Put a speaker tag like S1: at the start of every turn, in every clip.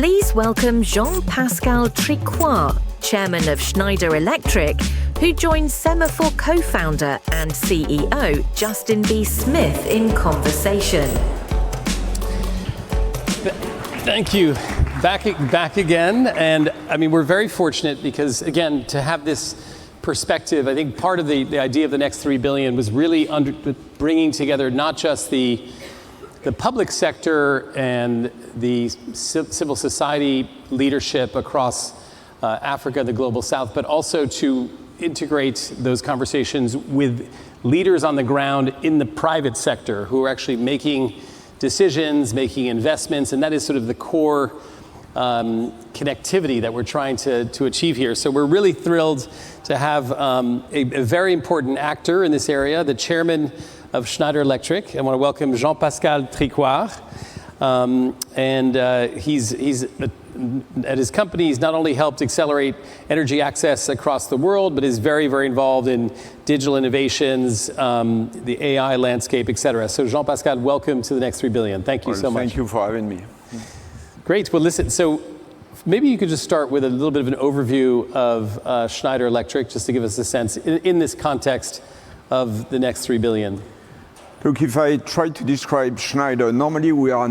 S1: Please welcome Jean-Pascal Tricoire, chairman of Schneider Electric, who joins Semafor co-founder and CEO Justin B. Smith in conversation.
S2: Thank you. Back again, and I mean, we're very fortunate because, again, to have this perspective, I think part of the idea of the next 3 billion was really bringing together not just the public sector and the civil society leadership across Africa, the global south, but also to integrate those conversations with leaders on the ground in the private sector who are actually making decisions, making investments, and that is sort of the core connectivity that we're trying to achieve here. So we're really thrilled to have a very important actor in this area, the chairman of Schneider Electric. I want to welcome Jean-Pascal Tricoire. He's at his company, he's not only helped accelerate energy access across the world, but is very, very involved in digital innovations, the AI landscape, et cetera. So Jean-Pascal, welcome to the next 3 billion. Thank you so much.
S3: Thank you for having me.
S2: Great. Well, listen, so maybe you could just start with a little bit of an overview of Schneider Electric, just to give us a sense in this context of the next 3 billion.
S3: Look, if I try to describe Schneider, normally we are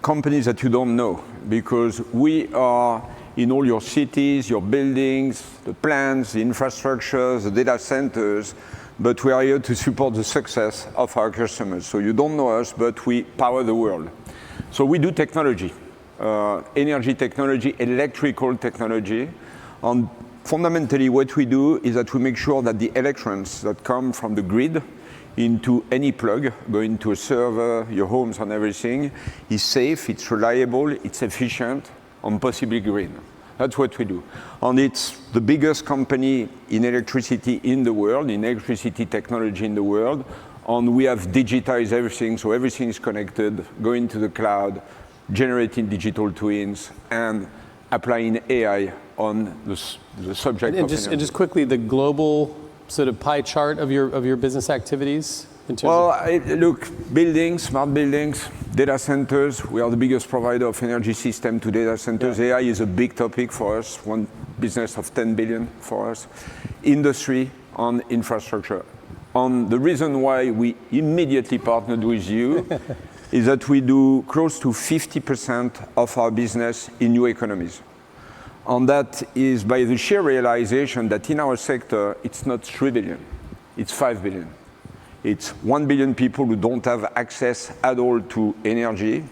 S3: companies that you don't know because we are in all your cities, your buildings, the plants, the infrastructures, the data centers, but we are here to support the success of our customers. So you don't know us, but we power the world. So we do technology, energy technology, electrical technology. And fundamentally what we do is that we make sure that the electrons that come from the grid into any plug, going to a server, your homes and everything, is safe, it's reliable, it's efficient, and possibly green. That's what we do. And it's the biggest company in electricity in the world, in electricity technology in the world. And we have digitized everything, so everything is connected, going to the cloud, generating digital twins, and applying AI on the subject of energy.
S2: And just quickly, the global sort of pie chart of your business activities?
S3: Look, buildings, smart buildings, data centers. We are the biggest provider of energy system to data centers. Yeah. AI is a big topic for us, one business of 10 billion for us. Industry on infrastructure. And the reason why we immediately partnered with you is that we do close to 50% of our business in new economies. And that is by the sheer realization that in our sector, it's not 3 billion, it's 5 billion. It's 1 billion people who don't have access at all to energy.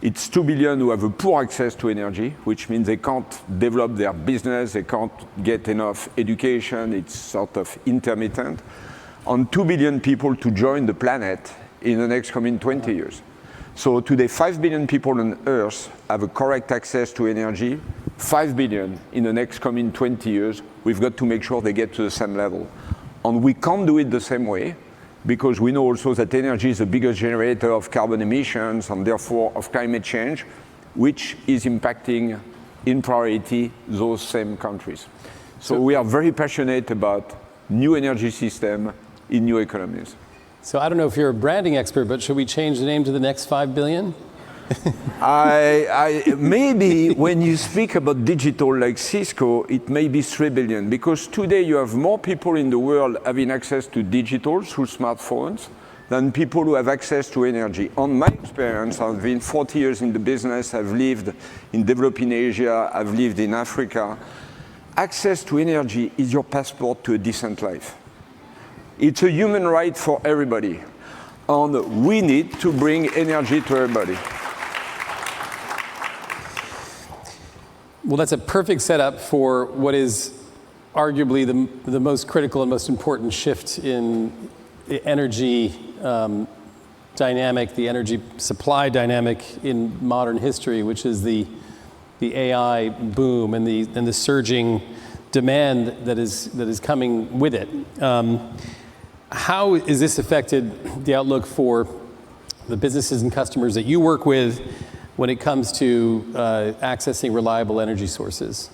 S3: It's 2 billion who have a poor access to energy, which means they can't develop their business, they can't get enough education, it's sort of intermittent. And 2 billion people to join the planet in the next coming 20 years. So today, 5 billion people on Earth have a correct access to energy. 5 billion in the next coming 20 years, we've got to make sure they get to the same level. And we can't do it the same way because we know also that energy is the biggest generator of carbon emissions and therefore of climate change, which is impacting in priority those same countries. So we are very passionate about new energy system in new economies.
S2: So I don't know if you're a branding expert, but should we change the name to the next 5 billion?
S3: Maybe when you speak about digital like Cisco, it may be 3 billion because today you have more people in the world having access to digital through smartphones than people who have access to energy. On my experience, I've been 40 years in the business, I've lived in developing Asia, I've lived in Africa. Access to energy is your passport to a decent life. It's a human right for everybody. And we need to bring energy to everybody.
S2: Well, that's a perfect setup for what is arguably the most critical and most important shift in the energy dynamic, the energy supply dynamic in modern history, which is the AI boom and the surging demand that is coming with it. How is this affected the outlook for the businesses and customers that you work with when it comes to accessing reliable energy sources?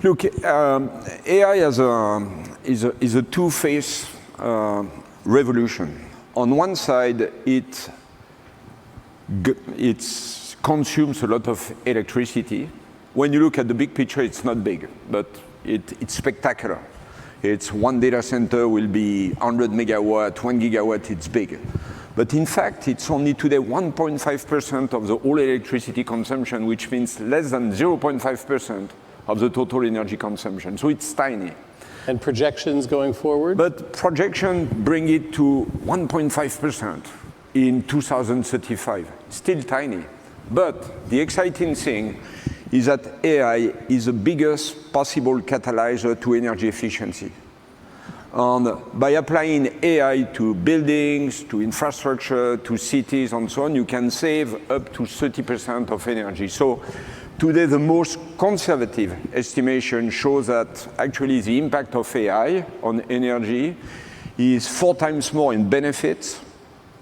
S3: Look, AI is a two-phase revolution. On one side, it's consumes a lot of electricity. When you look at the big picture, it's not big, but it's spectacular. It's one data center will be 100 megawatt, 1 gigawatt, it's big. But in fact, it's only today 1.5% of the whole electricity consumption, which means less than 0.5% of the total energy consumption. So it's tiny.
S2: And projections going forward?
S3: But projection bring it to 1.5% in 2035. Still tiny. But the exciting thing is that AI is the biggest possible catalyzer to energy efficiency. And by applying AI to buildings, to infrastructure, to cities, and so on, you can save up to 30% of energy. So today, the most conservative estimation shows that actually the impact of AI on energy is 4 times more in benefits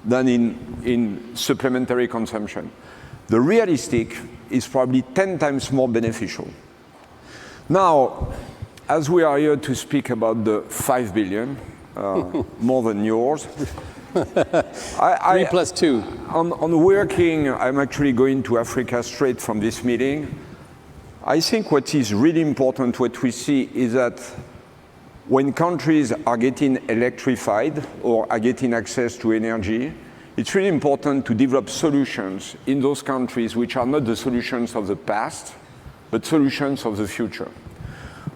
S3: than in supplementary consumption. The realistic is probably 10 times more beneficial. Now, as we are here to speak about the 5 billion, more than yours,
S2: 3 plus 2.
S3: On working, I'm actually going to Africa straight from this meeting. I think what is really important, what we see is that when countries are getting electrified or are getting access to energy, it's really important to develop solutions in those countries which are not the solutions of the past, but solutions of the future.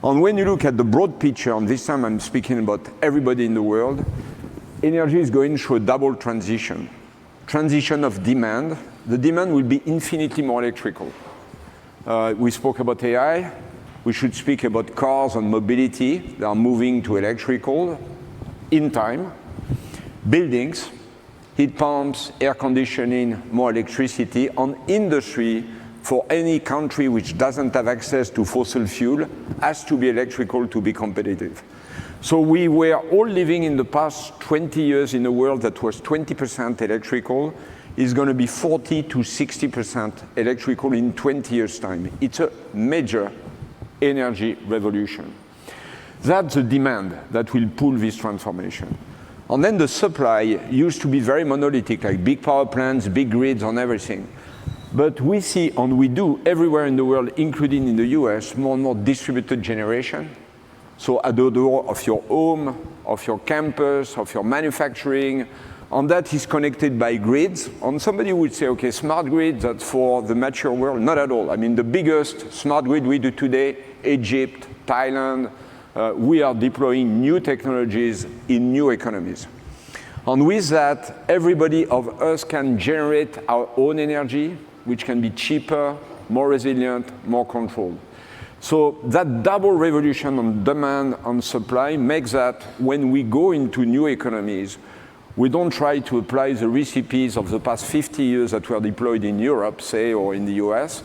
S3: And when you look at the broad picture, and this time I'm speaking about everybody in the world, energy is going through a double transition. Transition of demand. The demand will be infinitely more electrical. We spoke about AI. We should speak about cars and mobility. They are moving to electrical in time. Buildings, heat pumps, air conditioning, more electricity. On industry, for any country which doesn't have access to fossil fuel, has to be electrical to be competitive. So we were all living in the past 20 years in a world that was 20% electrical, is going to be 40 to 60% electrical in 20 years' time. It's a major energy revolution. That's the demand that will pull this transformation. And then the supply used to be very monolithic, like big power plants, big grids, and everything. But we see, and we do everywhere in the world, including in the US, more and more distributed generation. So at the door of your home, of your campus, of your manufacturing, and that is connected by grids. And somebody would say, okay, smart grid, that's for the mature world. Not at all. I mean, the biggest smart grid we do today, Egypt, Thailand, we are deploying new technologies in new economies. And with that, everybody of us can generate our own energy, which can be cheaper, more resilient, more controlled. So that double revolution on demand and supply makes that when we go into new economies, we don't try to apply the recipes of the past 50 years that were deployed in Europe, say, or in the US,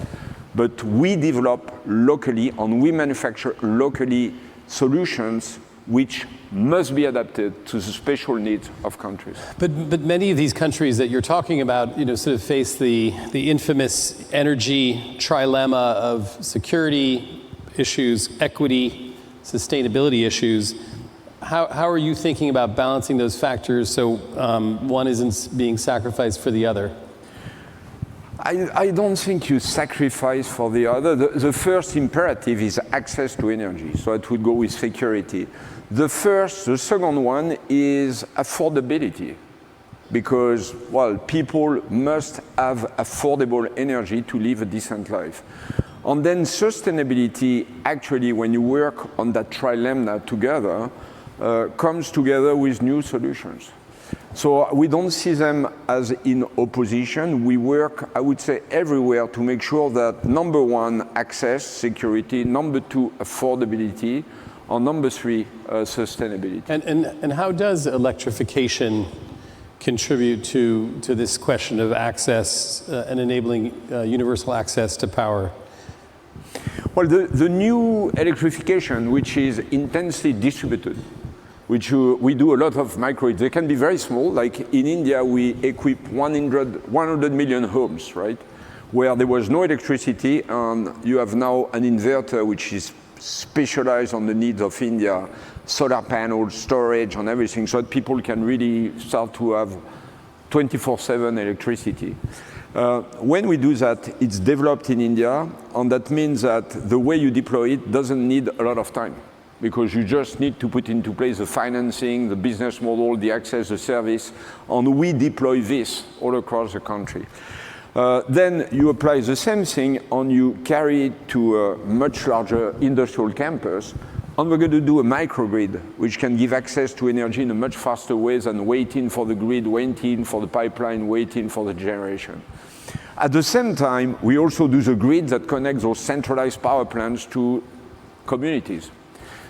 S3: but we develop locally and we manufacture locally solutions which must be adapted to the special needs of countries.
S2: But many of these countries that you're talking about, sort of face the infamous energy trilemma of security issues, equity, sustainability issues. How are you thinking about balancing those factors so one isn't being sacrificed for the other?
S3: I don't think you sacrifice for the other. The first imperative is access to energy, so it would go with security. The second one is affordability, because, well, people must have affordable energy to live a decent life. And then sustainability, actually, when you work on that trilemma together, comes together with new solutions. So we don't see them as in opposition. We work, I would say, everywhere to make sure that number one, access, security, number two, affordability, or number three, sustainability.
S2: And how does electrification contribute to this question of access and enabling universal access to power?
S3: Well, the new electrification, which is intensely distributed, which we do a lot of microgrids. They can be very small. Like in India, we equip 100 million homes, right? Where there was no electricity, and you have now an inverter which is specialized on the needs of India, solar panels, storage, and everything, so that people can really start to have 24/7 electricity. When we do that, it's developed in India, and that means that the way you deploy it doesn't need a lot of time, because you just need to put into place the financing, the business model, the access, the service, and we deploy this all across the country. Then you apply the same thing and you carry it to a much larger industrial campus, and we're going to do a microgrid, which can give access to energy in a much faster way than waiting for the grid, waiting for the pipeline, waiting for the generation. At the same time, we also do the grid that connects those centralized power plants to communities.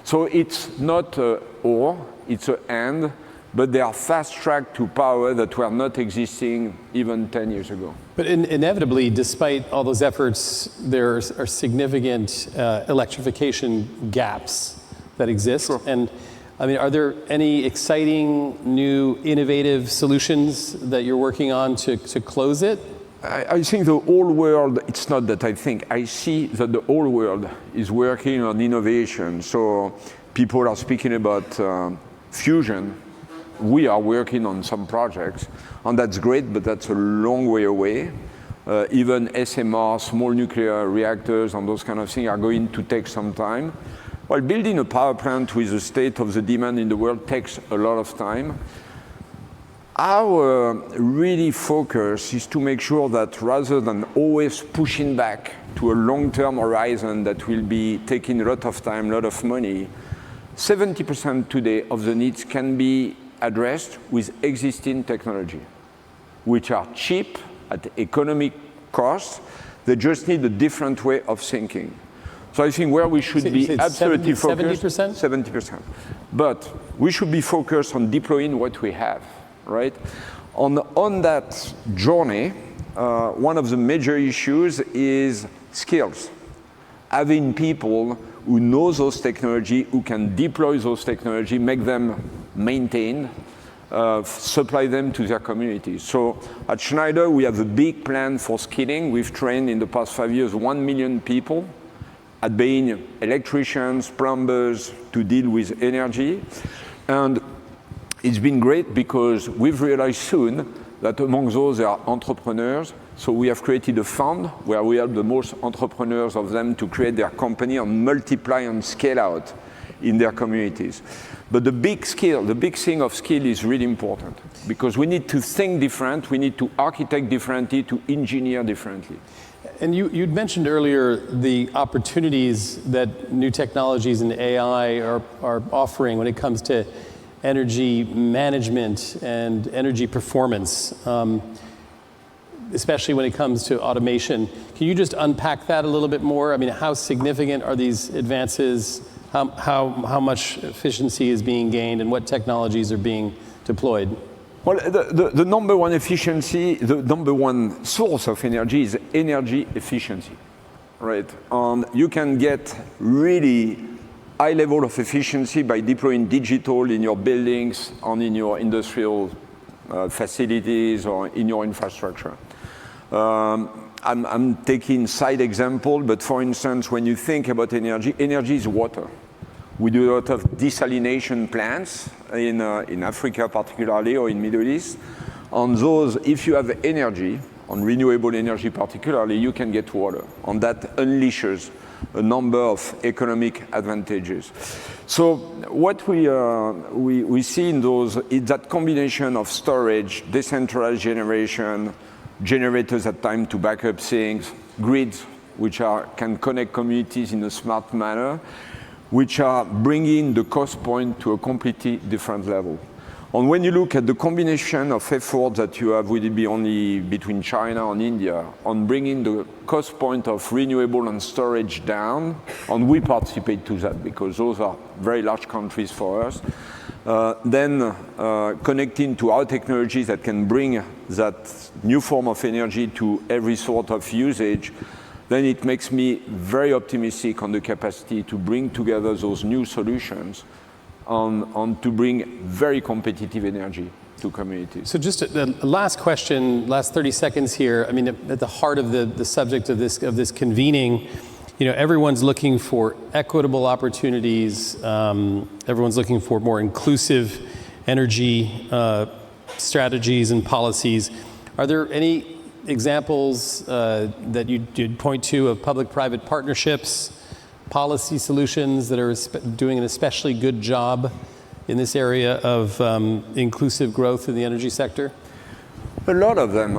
S3: So it's not a or, it's an and, but they are fast-tracked to power that were not existing even 10 years ago.
S2: But inevitably, despite all those efforts, there are significant electrification gaps that exist.
S3: Sure.
S2: And I mean, are there any exciting, new, innovative solutions that you're working on to close it?
S3: I think the whole world, it's not that I think, I see that the whole world is working on innovation. So people are speaking about fusion. We are working on some projects, and that's great, but that's a long way away. Even SMR, small nuclear reactors, and those kind of things are going to take some time. While building a power plant with the state of the demand in the world takes a lot of time. Our really focus is to make sure that rather than always pushing back to a long-term horizon that will be taking a lot of time, a lot of money, 70% today of the needs can be addressed with existing technology, which are cheap at economic cost. They just need a different way of thinking. So I think where we should be absolutely focused, 70%. But we should be focused on deploying what we have, right? On that journey, one of the major issues is skills. Having people who know those technology, who can deploy those technology, make them maintained, supply them to their communities. So at Schneider, we have a big plan for skilling. We've trained in the past 5 years 1 million people at being electricians, plumbers, to deal with energy. And it's been great because we've realized soon that among those there are entrepreneurs. So we have created a fund where we help the most entrepreneurs of them to create their company and multiply and scale out in their communities. But the big thing of skill is really important, because we need to think different, we need to architect differently, to engineer differently.
S2: And you'd mentioned earlier the opportunities that new technologies and AI are offering when it comes to energy management and energy performance, especially when it comes to automation. Can you just unpack that a little bit more? I mean, how significant are these advances? How much efficiency is being gained, and what technologies are being deployed?
S3: Well, the number one efficiency, the number one source of energy is energy efficiency, right? You can get really high level of efficiency by deploying digital in your buildings and in your industrial facilities or in your infrastructure. I'm taking side example, but for instance, when you think about energy, energy is water. We do a lot of desalination plants in Africa particularly, or in Middle East. On those, if you have energy, on renewable energy particularly, you can get water. And that unleashes a number of economic advantages. So what we see in those is that combination of storage, decentralized generation, generators at time to back up things, grids which can connect communities in a smart manner, which are bringing the cost point to a completely different level. And when you look at the combination of effort that you have, would it be only between China and India, on bringing the cost point of renewable and storage down, and we participate to that because those are very large countries for us, then connecting to our technologies that can bring that new form of energy to every sort of usage, then it makes me very optimistic on the capacity to bring together those new solutions and to bring very competitive energy to communities.
S2: So just a last question, last 30 seconds here. I mean, at the heart of the subject of this convening, you know, everyone's looking for equitable opportunities. Everyone's looking for more inclusive energy strategies and policies. Are there any examples that you'd point to of public-private partnerships, policy solutions that are doing an especially good job in this area of inclusive growth in the energy sector?
S3: A lot of them.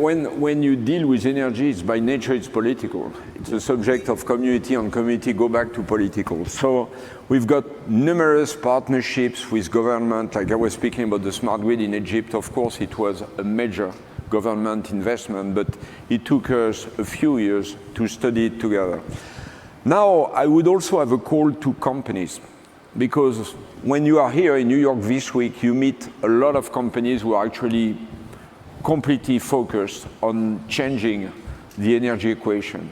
S3: When you deal with energy, it's by nature it's political. It's a subject of community, and community go back to political. So we've got numerous partnerships with government, like I was speaking about the smart grid in Egypt. Of course, it was a major government investment, but it took us a few years to study it together. Now, I would also have a call to companies, because when you are here in New York this week, you meet a lot of companies who are actually completely focused on changing the energy equation.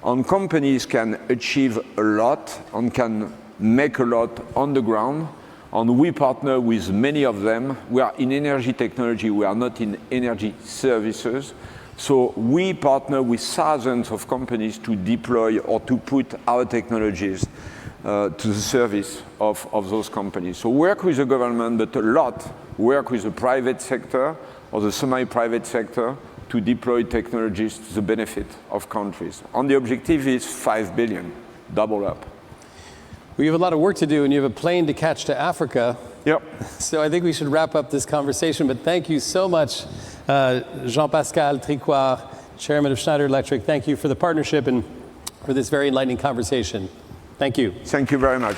S3: And companies can achieve a lot and can make a lot on the ground. And we partner with many of them. We are in energy technology, we are not in energy services. So we partner with thousands of companies to deploy or to put our technologies to the service of those companies. So work with the government, but a lot work with the private sector or the semi-private sector to deploy technologies to the benefit of countries. And the objective is 5 billion, double up.
S2: We have a lot of work to do, and you have a plane to catch to Africa.
S3: Yep.
S2: So I think we should wrap up this conversation, but thank you so much, Jean-Pascal Tricoire, Chairman of Schneider Electric. Thank you for the partnership and for this very enlightening conversation. Thank you.
S3: Thank you very much.